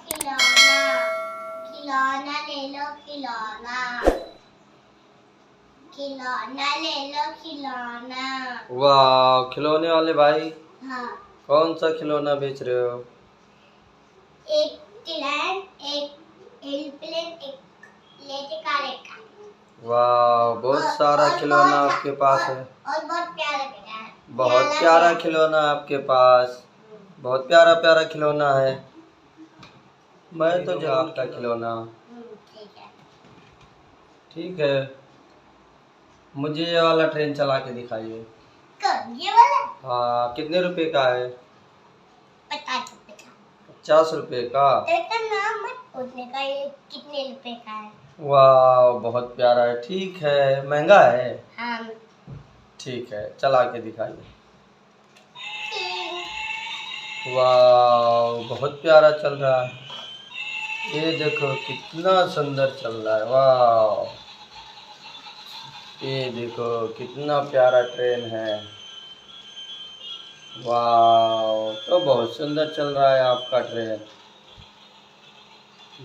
खिलौना। खिलौना ले लो खिलौना। खिलौना ले लो खिलौना। वाह, खिलौने वाले भाई हाँ। कौन सा खिलौना बेच रहे हो? एक ट्रेन, एक एरोप्लेन, एक लेटे कारे का। वाह, बहुत सारा खिलौना आपके पास है। और बहुत प्यारा प्यारा है। बहुत प्यारा खिलौना आपके पास, बहुत प्यारा प्यारा खिलौना है। मैं तो जो आपका खिलौना। ठीक है। ठीक है, मुझे ये वाला ट्रेन चला के दिखाइए। ये वाला? हाँ, कितने रुपए का है? 50 रुपए का। 50 रुपए का? तेरा नाम मत पूछने का, ये कितने रुपए का है। वाह, बहुत प्यारा है। ठीक है, महंगा है? हाँ। ठीक है, चला के दिखाइए। वाह, बहुत प्यारा चल रहा है। ये देखो कितना सुंदर चल रहा है। वाह, ये देखो कितना प्यारा ट्रेन है। वाह, तो बहुत सुंदर चल रहा है आपका ट्रेन।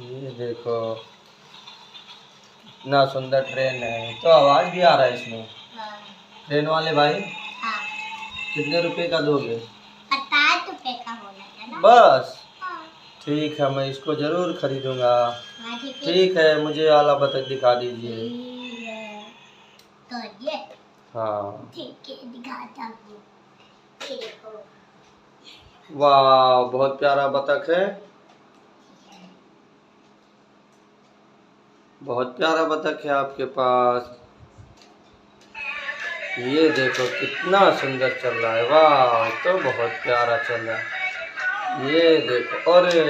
ये देखो कितना सुंदर ट्रेन है। तो आवाज भी आ रहा है इसमें। हाँ। ट्रेन वाले भाई हाँ। कितने रुपए का दोगे? 50 रुपए का होना है ना? बस? हाँ। ठीक है, मैं इसको जरूर खरीदूंगा। हाँ, ठीक है, मुझे वाला बतख दिखा दीजिए। तो ये हाँ। ठीक है, दिखाता हूँ। ये देखो। वाह, बहुत प्यारा बतख है। बहुत प्यारा बतख है आपके पास। ये देखो कितना सुंदर चल रहा है। वाह, तो बहुत प्यारा चल रहा है। ये देखो, अरे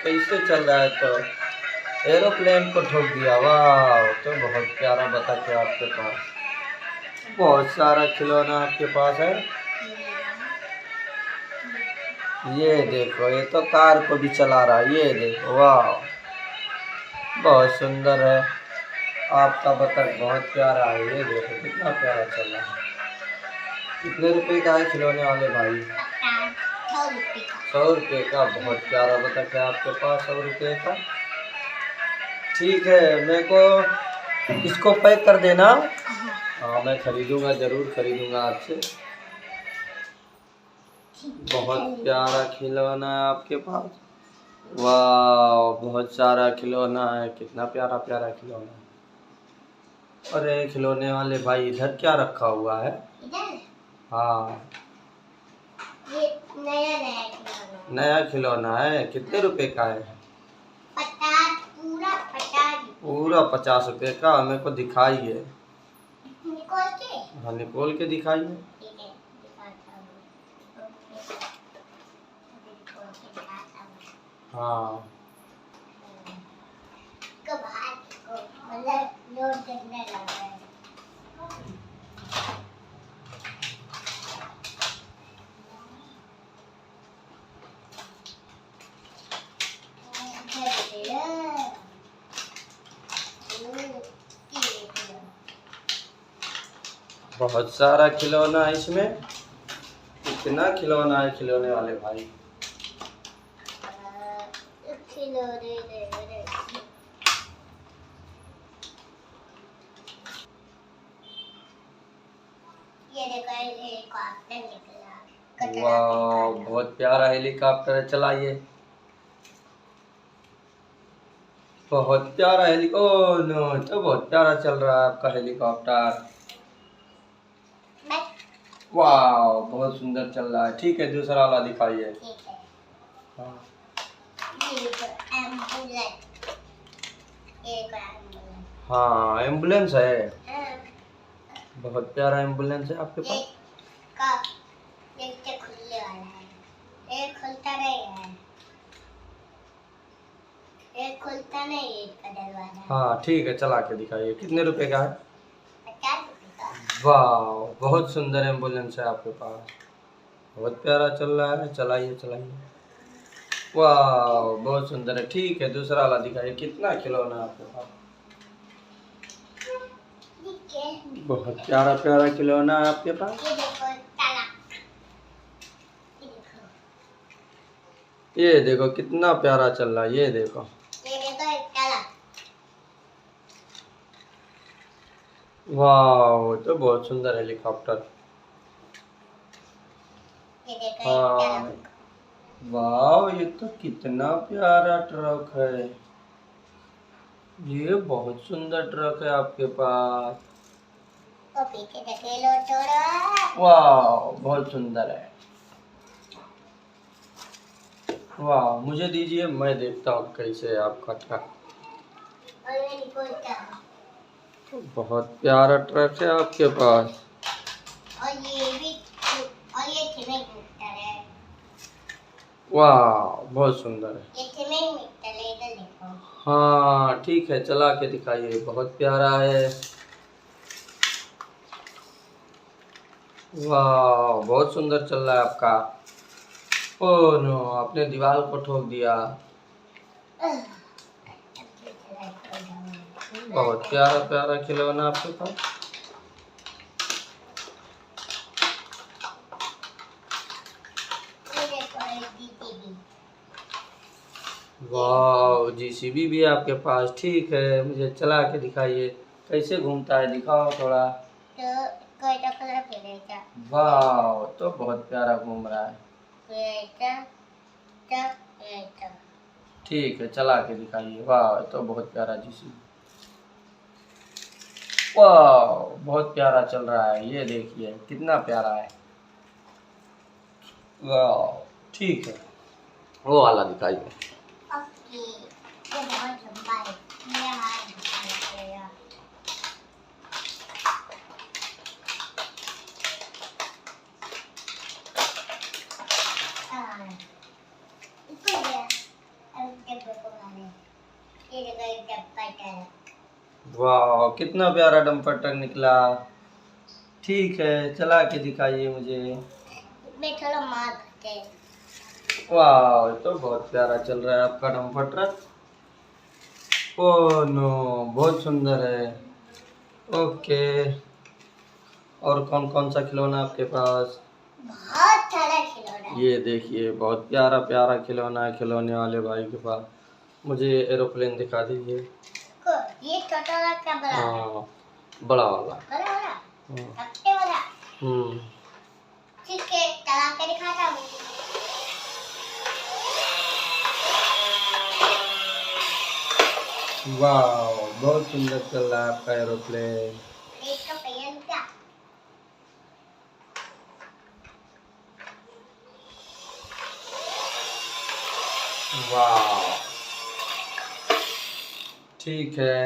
कैसे चल रहा है, तो एरोप्लेन को ठोक दिया। वाह, तो बहुत प्यारा बतख है आपके पास। बहुत सारा खिलौना आपके पास है। ये देखो, ये तो कार को भी चला रहा है। ये देखो, वाह, बहुत सुंदर है आपका बतख, बहुत प्यारा है। ये देखो कितना प्यारा चल रहा है। कितने रुपए का है खिलौने वाले भाई? 100 रुपए का। 100 रुपए का? बहुत प्यारा बतख है आपके पास, 100 रुपए का। ठीक है, मेरे को इसको पैक कर देना। हाँ, मैं खरीदूंगा, जरूर खरीदूंगा आपसे। बहुत प्यारा खिलौना है आपके पास। वाह, बहुत सारा खिलौना है। कितना प्यारा प्यारा खिलौना है। अरे खिलौने वाले भाई, इधर क्या रखा हुआ है? इधर? हाँ, ये नया नया खिलौना। नया खिलौना है। कितने रुपए का है? 50, पूरा 50। पूरा 50 रुपए का? मेरे को दिखाइए। निकाल के? हाँ, निकोल के दिखाइए। ठीक है, दिखाता हूँ। निकाल के दिखाता हूँ। हाँ। कब हाथ को मतलब लोड करने लग रहा है। बहुत सारा खिलौना है इसमें। कितना खिलौना है खिलौने वाले भाई। ये देखो, हेलीकॉप्टर निकला। वाह, बहुत प्यारा हेलीकॉप्टर है। चलाइए। बहुत प्यारा ओह नो, तो बहुत प्यारा चल रहा है आपका हेलीकॉप्टर। वाह, बहुत सुंदर चल रहा है। ठीक है, दूसरा वाला दिखाइए। ठीक है। हाँ। ये देखो, एम्बुलेंस। ये देखो, एम्बुलेंस। हाँ, एम्बुलेंस है। हाँ। बहुत प्यारा एम्बुलेंस है आपके पास। ये खुलने वाला है। ये खुलता नहीं है। ये खुलता नहीं है, इसका दरवाजा। हाँ, ठीक है, चला के दिखाइए। कितने रुपए का है? 50 रुपए का। वाह, बहुत सुंदर एम्बुलेंस है आपके पास। बहुत प्यारा चल रहा है। चलाइए चलाइए। वाह, बहुत सुंदर है। ठीक है, दूसरा वाला दिखाइए। कितना खिलौना है आपके पास? बहुत प्यारा प्यारा खिलौना है आपके पास। ये देखो, ताला। ये देखो। ये देखो कितना प्यारा चल रहा है, ये देखो। ये देखो एक ताला। वाह तो बहुत सुंदर हेलीकॉप्टर। ये देखो एक हाँ ताला। वाह, ये तो कितना प्यारा ट्रक है। ये बहुत सुंदर ट्रक है आपके पास। वो पीछे ढकेलो छोड़ो। वाह बहुत सुंदर है। वाह मुझे दीजिए, मैं देखता हूँ कैसे है आपका ट्रक। और ये निकोलता। बहुत प्यारा ट्रक है आपके पास। और ये भी, और ये सीमेंट मिक्सर है। वाह बहुत सुंदर है। ये सीमेंट मिक्सर है, इधर देखो। हाँ ठीक है, चला के दिखाइए, बहुत प्यारा है। वाह बहुत सुंदर चल रहा है आपका। ओह नो, आपने दीवार को ठोक दिया। बहुत प्यारा प्यारा खिलौना आपके पास। ये देखो एक जीसीबी। वाह जीसीबी भी आपके पास, ठीक है, मुझे चला के दिखाइए कैसे घूमता है, दिखाओ थोड़ा। तो कोई तो कलर फिरेगा। वाह तो बहुत प्यारा घूम रहा है। फिरेगा। ठीक है, चला के दिखाइए। वाह तो बहुत प्यारा जीसीबी। वाह बहुत प्यारा चल रहा है, ये देखिए कितना प्यारा है। वाह ठीक है, वो वाला दिखाइए। ओके, ये बहुत लंबा है। मेरा हाथ दिखाएगा। इसको ये अब डब्बे को मारे। ये देखो एक डब्बा है। वाह कितना प्यारा डंपर ट्रक निकला। ठीक है, चला के दिखाइए मुझे। इसमें थोड़ा मार भरते हैं। वाह तो बहुत प्यारा चल रहा है आपका डंपर ट्रक। ओह नो, बहुत सुंदर है। ओके, और कौन कौन सा खिलौना आपके पास? बहुत सारा खिलौना है। ये देखिए बहुत प्यारा प्यारा खिलौना है खिलौने वाले भाई के पास। मुझे एरोप्लेन दिखा दीजिए। ये छोटा वाला क्या बड़ा है? हाँ बड़ा वाला। बड़ा वाला? हाँ। सबसे बड़ा? हम्म। ठीक है, चला के दिखाता हूँ। वाह बहुत सुंदर चल रहा है आपका एरोप्लेन। एक का पहिया क्या? वाह ठीक है,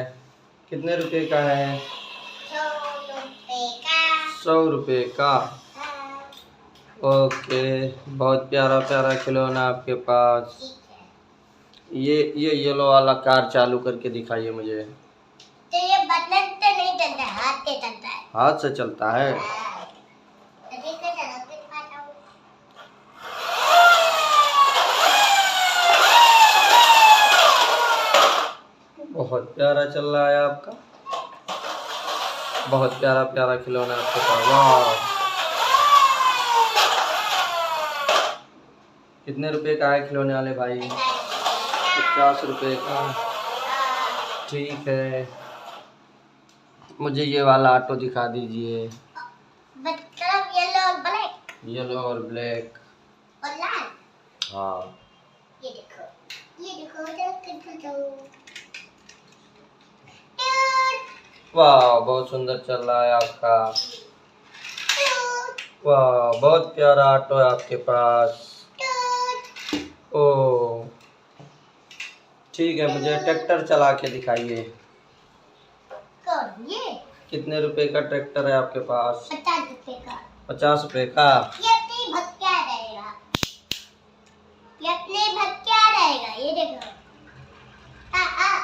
कितने रुपए का है? 100 रुपए का। 100 रुपए का। हाँ, ओके, बहुत प्यारा प्यारा खिलौना आपके पास। ठीक है। ये येलो वाला कार चालू करके दिखाइए मुझे। तो ये बटन से नहीं चलता है, हाथ से चलता है। हाथ से चलता है। हाँ, तो ठीक है, चला के दिखाता हूँ। बहुत प्यारा चल रहा है आपका। बहुत प्यारा प्यारा खिलौना आपके पास। वाह कितने रुपए का है खिलौने वाले भाई? 50 रुपए का। ठीक है, मुझे ये वाला ऑटो दिखा दीजिए। मतलब येलो और ब्लैक येलो और ब्लैक। और लाल। हाँ ये देखो, ये देखो, देखो। वाह बहुत सुंदर चल रहा है आपका। वाह बहुत प्यारा ऑटो है आपके पास। ओ ठीक है, मुझे ट्रैक्टर चला के दिखाइए। कौन ये? कितने रुपए का ट्रैक्टर है आपके पास? 50 रुपए का। 50 रुपए का। ये अपने भक्या रहेगा। ये अपने भक्या रहेगा, ये देखो।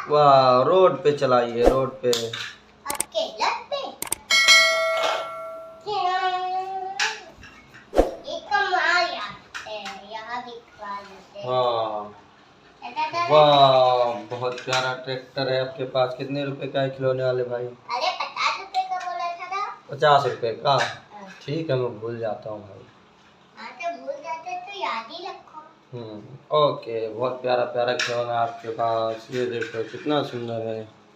वाह रोड पे चलाइए, रोड पे। आपके लट पे। एक कमाल यहाँ भी कमाल है। हाँ ऐसा वाह बहुत प्यारा ट्रैक्टर है आपके पास। कितने रुपए का है खिलौने वाले भाई? अरे 50 रुपए का बोला था ना। 50 रुपए का। हाँ। ठीक है, मैं भूल जाता हूँ भाई। हाँ, तो भूल जाते तो याद ही रखो। ओके, बहुत प्यारा प्यारा खिलौना है आपके पास। ये देखो कितना सुंदर है।